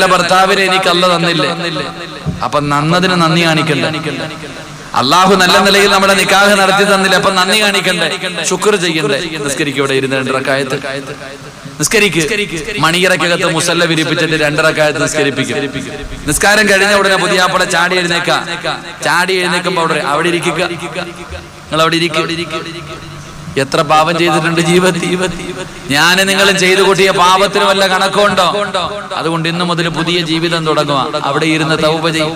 നല്ല ഭർത്താവിനെ എനിക്ക് അല്ലാഹു തന്നില്ലേ, അപ്പൊ നന്നതിന് നന്ദി കാണിക്കണ്ടേ? അള്ളാഹു നല്ല നിലയിൽ നമ്മുടെ നിക്കാഹ് നടത്തി തന്നില്ല, അപ്പൊ നന്ദി കാണിക്കണ്ടേ? ശുക്ർ ചെയ്യണ്ടേ? നിസ്കരിക്കും, ഇവിടെ ഇരുന്ന് 2 റക്അത്ത് നിസ്കരിക്ക്. മണിയറക്കകത്ത് മുസല്ല വിരിപ്പിച്ചിട്ട് 2 റക്അത്ത് നിസ്കരിപ്പിക്കും. നിസ്കാരം കഴിഞ്ഞ ഉടനെ പുതിയാപ്പള ചാടി എഴുന്നേക്കുമ്പോ അവിടെ ഇരിക്കുക, നിങ്ങൾ അവിടെ ഇരിക്കുക. എത്ര പാപം ചെയ്തിട്ടുണ്ട് ജീവിതത്തിൽ. ഞാൻ നിങ്ങളും ചെയ്തു കൂട്ടിയ പാപത്തിന് വല്ല കണക്കുണ്ടോ? അതുകൊണ്ട് ഇന്നു മുതൽ പുതിയ ജീവിതം തുടങ്ങുക. അവിടെ ഇരുന്ന് തൗബ ചെയ്യും.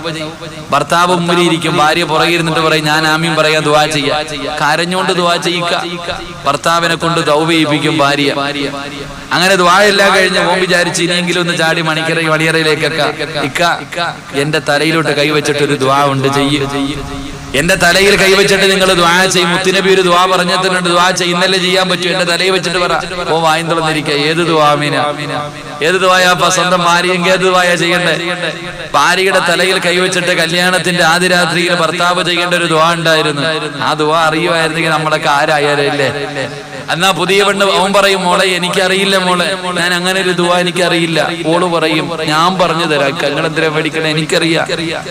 ഭർത്താവ് മുമ്പിലിരിക്കും, ഭാര്യ പുറകെ ഇരുന്നിട്ട് പറയും ഞാൻ ആമീൻ പറയാ, ദുആ ചെയ്യാ. കരഞ്ഞോണ്ട് ദുആ ചെയ്യിക്ക. ഭർത്താവിനെ കൊണ്ട് തൗബ ചെയ്യിപ്പിക്കും ഭാര്യ. അങ്ങനെ ദുആ എല്ലാം കഴിഞ്ഞ് ഓൻ വിചാരിച്ച് ഇനിയെങ്കിലും ഒന്ന് ചാടി മണിയറയിലേക്കൊക്കെ, ഇക്ക എന്റെ തലയിലോട്ട് കൈവച്ചിട്ട് ഒരു ദുആ ഉണ്ട്, ചെയ്യ്. എന്റെ തലയിൽ കൈവച്ചിട്ട് നിങ്ങൾ ദുആ ചെയ്യും. മുത്തുനബി ഒരു ദുആ പറഞ്ഞിട്ടുണ്ട്, ദുആ ചെയ്യുന്നല്ലേ ചെയ്യാൻ പറ്റും. എന്റെ തലയിൽ വെച്ചിട്ട് പറ. ഓ വായും തുറന്നിരിക്കുക. ഏത് ദുആ മീന? ഏത് ദുആയാ? സ്വന്തം ഭാര്യയെങ്കിൽ ഏത് ദുആയാ ചെയ്യണ്ടേ? ഭാര്യയുടെ തലയിൽ കൈവച്ചിട്ട് കല്യാണത്തിന്റെ ആദ്യ രാത്രിയിൽ ഭർത്താവ് ചെയ്യേണ്ട ഒരു ദുആ ഉണ്ടായിരുന്നു. ആ ദുആ അറിയുമായിരുന്നെങ്കിൽ നമ്മളൊക്കെ ആരായാലേ. എന്നാ പുതിയ പെണ്ണ് അവൻ പറയും, മോളെ എനിക്കറിയില്ല, മോളെ ഞാൻ അങ്ങനെ ഒരു ദുആ എനിക്കറിയില്ല. ഓള് പറയും, ഞാൻ പറഞ്ഞു തരാം, നിങ്ങൾ എന്തിനാ പഠിക്കണേ, എനിക്കറിയാം.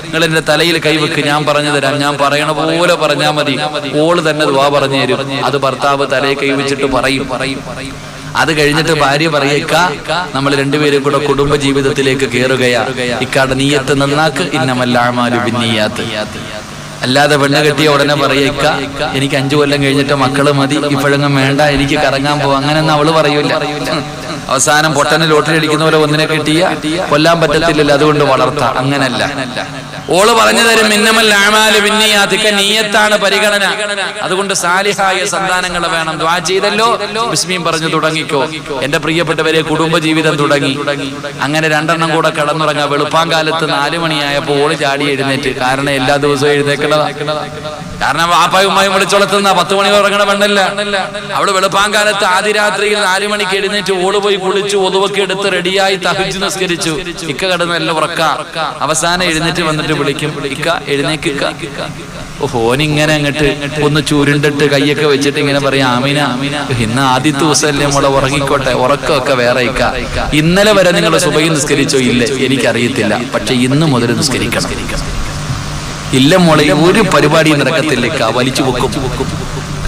നിങ്ങൾ എന്റെ തലയിൽ കൈവെക്ക്, ഞാൻ പറഞ്ഞു തരാം. ഞാൻ പറയണ പോലെ പറഞ്ഞാൽ മതി. ഓള് തന്നെ ദുആ പറഞ്ഞു തരും. അത് ഭർത്താവ് തലയിൽ കൈവച്ചിട്ട് പറയും. അത് കഴിഞ്ഞിട്ട് ഭാര്യ പറയേക്ക, നമ്മൾ രണ്ടുപേരും കൂടെ കുടുംബ ജീവിതത്തിലേക്ക് കയറുകയാ. ഇക്കാടെ നീയത്ത് നന്നാക്ക്, ഇന്നമൽ അഅ്മാലു ബിന്നിയാത്ത്. അല്ലാതെ പെണ്ണ് കെട്ടിയ ഉടനെ പറയേക്ക, എനിക്ക് 5 കൊല്ലം കഴിഞ്ഞിട്ട് മക്കള് മതി, ഇപ്പോഴെങ്ങും വേണ്ട, എനിക്ക് കറങ്ങാൻ പോവാ. അങ്ങനെയൊന്നും അവള് പറയൂല. അവസാനം പൊട്ടന് ലോട്ടറി അടിക്കുന്ന പോലെ ഒന്നിനെ കിട്ടിയ കൊല്ലാൻ പറ്റത്തില്ലല്ലോ, അതുകൊണ്ട് വളർത്താം. അങ്ങനല്ല. ഓള് പറഞ്ഞു തരും, ഇന്നമൽ അഅ്മാലു ബിന്നിയാത്ത്, നിയ്യത്താണ് പരിഗണന. അതുകൊണ്ട് സാലിഹായ സന്താനങ്ങളെ വേണം. ദുആ ചെയ്തല്ലോ, ബിസ്മീം പറഞ്ഞു തുടങ്ങിക്കോ. എന്റെ പ്രിയപ്പെട്ടവരെ, കുടുംബ ജീവിതം തുടങ്ങി. അങ്ങനെ 2 എണ്ണം കൂടെ കിടന്നുറങ്ങാ. വെളുപ്പാങ്കാലത്ത് 4 മണിയായപ്പോ ഓള് ചാടി എഴുന്നേറ്റ്. കാരണം എല്ലാ ദിവസവും എഴുന്നേക്കണതാ. കാരണം വാപ്പായും ഉമ്മായും വിളിച്ചോളത്തുന്ന 10 മണി ഉറങ്ങണ പെണ്ണല്ല. അവള് വെളുപ്പാങ്കാലത്ത് ആദ്യ രാത്രിയിൽ 4 മണിക്ക് എഴുന്നേറ്റ് ഓള് പോയി കുളിച്ചു, ഒതുവൊക്കെ എടുത്ത് റെഡിയായി തഹജ്ജുദ് നിസ്കരിച്ചു. ഇക്ക കിടന്ന് എല്ലാം ഉറക്ക. അവസാനം എഴുന്നേറ്റ് വന്നിട്ട് വിളിക്കും, ഇക്ക എഴുന്നേക്കിക്ക. ഓനിങ്ങനെ അങ്ങോട്ട് ഒന്ന് ചുരുണ്ടിട്ട് കൈയൊക്കെ വെച്ചിട്ട് ഇങ്ങനെ പറയാം, ആമീന ഇന്ന് ആദ്യത്തെ ദിവസമല്ലേ മോളെ, ഉറങ്ങിക്കോട്ടെ, ഉറക്കമൊക്കെ വേറെ. ഇക്ക ഇന്നലെ വരെ നിങ്ങൾ സുബഹി നിസ്കരിച്ചോ? ഇല്ലേ, എനിക്കറിയത്തില്ല, പക്ഷെ ഇന്ന് മുതൽ നിസ്കരിക്കണം. ഇല്ല മോളെ, ഒരു പരിപാടിയും നടക്കത്തില്ല. ഇക്ക വലിച്ചു പൊക്കും.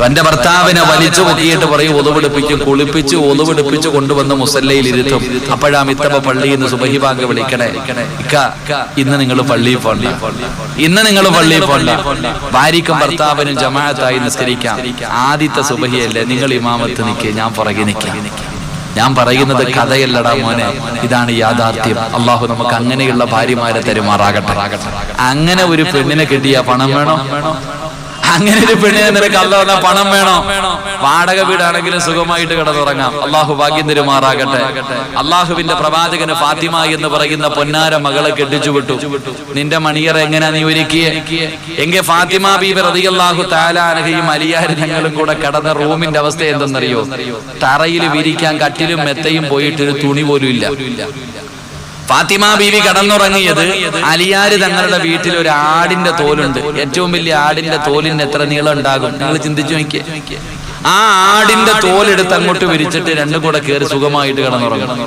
എന്റെ ഭർത്താവിനെ വലിച്ചു പൊക്കിയിട്ട് പറയും, ഒതുവെടുപ്പിക്കും, കുളിപ്പിച്ച് ഒതുവെടുപ്പിച്ച് കൊണ്ടുവന്ന് മുസല്ലയിൽ ഇരുത്തും. അപ്പോഴാ മിത്തപ്പ പള്ളിയിൽ നിന്ന് സുബഹി ബാങ്ക് വിളിക്കണേ, ഇക്ക ഇന്ന് നിങ്ങൾ പള്ളിയിൽ പോണ്ട, ഇന്ന് നിങ്ങൾ പള്ളിയിൽ പോണ്ട. ഭാര്യയ്ക്കും ഭർത്താവിനും ജമാഅത്തായി നിസ്കരിക്കാം. ആദ്യത്തെ സുബഹിയല്ലേ, നിങ്ങൾ ഇമാമത്ത് നിൽക്കുക, ഞാൻ പുറകെ നിൽക്കാം. ഞാൻ പറയുന്നത് കഥയല്ലടാ മോനെ, ഇതാണ് യാഥാർത്ഥ്യം. അള്ളാഹു നമുക്ക് അങ്ങനെയുള്ള ഭാര്യമാരെ തരുമാറാകട്ടെ. അങ്ങനെ ഒരു പെണ്ണിനെ കിട്ടിയ പണം വേണോ? അങ്ങനെ ഒരു പെണ്ണിനെ നിനക്ക് അല്ലാഹു പണം വേണോ? വാടക വീടാണെങ്കിലും സുഖമായിട്ട് കിടന്നുറങ്ങാം. അള്ളാഹു ഭാഗ്യം തരുമാറാകട്ടെ. അള്ളാഹുവിന്റെ പ്രവാചകന് ഫാത്തിമ എന്ന് പറയുന്ന പൊന്നാര മകളെ കെട്ടിച്ചു വിട്ടു. നിന്റെ മണിയറ എങ്ങനെയാ നീ ഒരുക്കിയേ? എങ്കിൽ ഫാത്തിമ ബീബി റളിയല്ലാഹു തആല അൻഹയും അലിയാർ ഞങ്ങളും കൂടെ കിടന്ന റൂമിന്റെ അവസ്ഥ എന്തെന്നറിയോ? തറയിൽ വിരിക്കാൻ കട്ടിലും മെത്തയും പോയിട്ട് ഒരു തുണി പോലും ഇല്ല. ഫാത്തിമ ബീവി കടന്നുറങ്ങിയത് അലിയാർ തങ്ങളുടെ വീട്ടിൽ ഒരു ആടിന്റെ തോലുണ്ട്. ഏറ്റവും വലിയ ആടിന്റെ തോലിന് എത്ര നീളം ഉണ്ടാകും നിങ്ങൾ ചിന്തിച്ചു നോക്കിയേ. ആ ആടിന്റെ തോലെടുത്ത് അങ്ങോട്ട് വിരിച്ചിട്ട് 2 കൂടെ കയറി സുഖമായിട്ട് കിടന്നുറങ്ങും.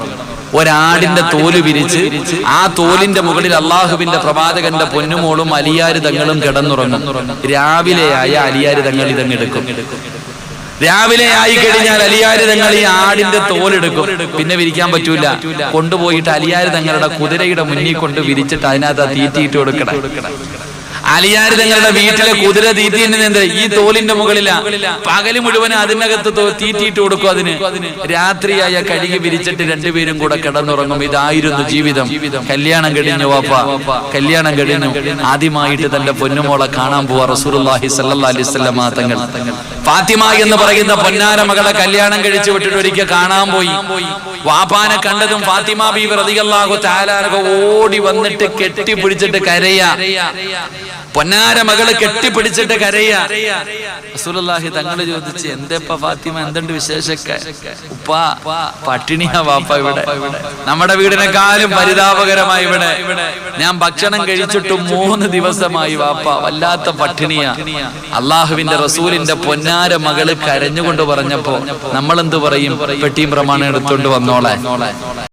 ഒരാടിന്റെ തോല് വിരിച്ച് ആ തോലിന്റെ മുകളിൽ അള്ളാഹുവിന്റെ പ്രവാചകന്റെ പൊന്നുമോളും അലിയാർ തങ്ങളും കിടന്നുറങ്ങും. രാവിലെയായ അലിയാർ തങ്ങൾ ഇതങ്ങെടുക്കും. രാവിലെ ആയി കഴിഞ്ഞാൽ അലിയാർ തങ്ങൾ ഈ ആടിന്റെ തോലെടുക്കും. പിന്നെ വിരിക്കാൻ പറ്റൂല. കൊണ്ടുപോയിട്ട് അലിയാർ തങ്ങളുടെ കുതിരയുടെ മുന്നിൽ കൊണ്ട് വിരിച്ചിട്ട് അതിനകത്ത് തീറ്റിയിട്ട് കൊടുക്കണം. അലിയാർ തങ്ങളുടെ വീട്ടിലെ കുതിര തീറ്റീന്റെ ഈ തോലിന്റെ മുകളിലാ. പകല് മുഴുവനും അതിനകത്ത് തീറ്റിയിട്ട് കൊടുക്കും. അതിന് രാത്രിയായ കഴുകി വിരിച്ചിട്ട് 2 പേരും കൂടെ കിടന്നുറങ്ങും. ഇതായിരുന്നു ജീവിതം. കല്യാണം കഴിഞ്ഞു വാപ്പ, കല്യാണം കഴിഞ്ഞു. ആദ്യമായിട്ട് തന്റെ പൊന്നുമോളെ കാണാൻ പോവാ റസൂലുള്ളാഹി സ്വല്ലല്ലാഹി അലൈഹി വസല്ലം തങ്ങൾ. ഫാത്തിമ എന്ന് പറയുന്ന പൊന്നാര മകളെ കല്യാണം കഴിച്ചു വിട്ടിട്ട് ഒരിക്കൽ കാണാൻ പോയി. വാപ്പാനെ കണ്ടതും ഫാത്തിമ ബീവി റളിയല്ലാഹു തആല അൻഹ ഓടി വന്നിട്ട് കെട്ടിപ്പിടിച്ചിട്ട് കരയാ. പൊന്നാര മകള് കെട്ടിപ്പിടിച്ചിട്ട് കരയാ. റസൂലുള്ളാഹി തങ്ങൾ ചോദിച്ചു, എന്തേപ്പാ ഫാത്തിമ, എന്തുണ്ട് വിശേഷൊക്കെ? ഉപ്പാ പട്ടിണിയാ വാപ്പ ഇവിടെ. നമ്മുടെ വീടിനെക്കാളും പരിതാപകരമായി ഇവിടെ. ഞാൻ ഭക്ഷണം കഴിച്ചിട്ട് 3 ദിവസമായി വാപ്പ, വല്ലാത്ത പട്ടിണിയാ. അള്ളാഹുവിന്റെ റസൂലിന്റെ പൊന്നാര മകള് കരഞ്ഞുകൊണ്ട് പറഞ്ഞപ്പോ നമ്മളെന്ത് പറയും? പെട്ടിയും പ്രമാണം എടുത്തോണ്ട് വന്നോളെ.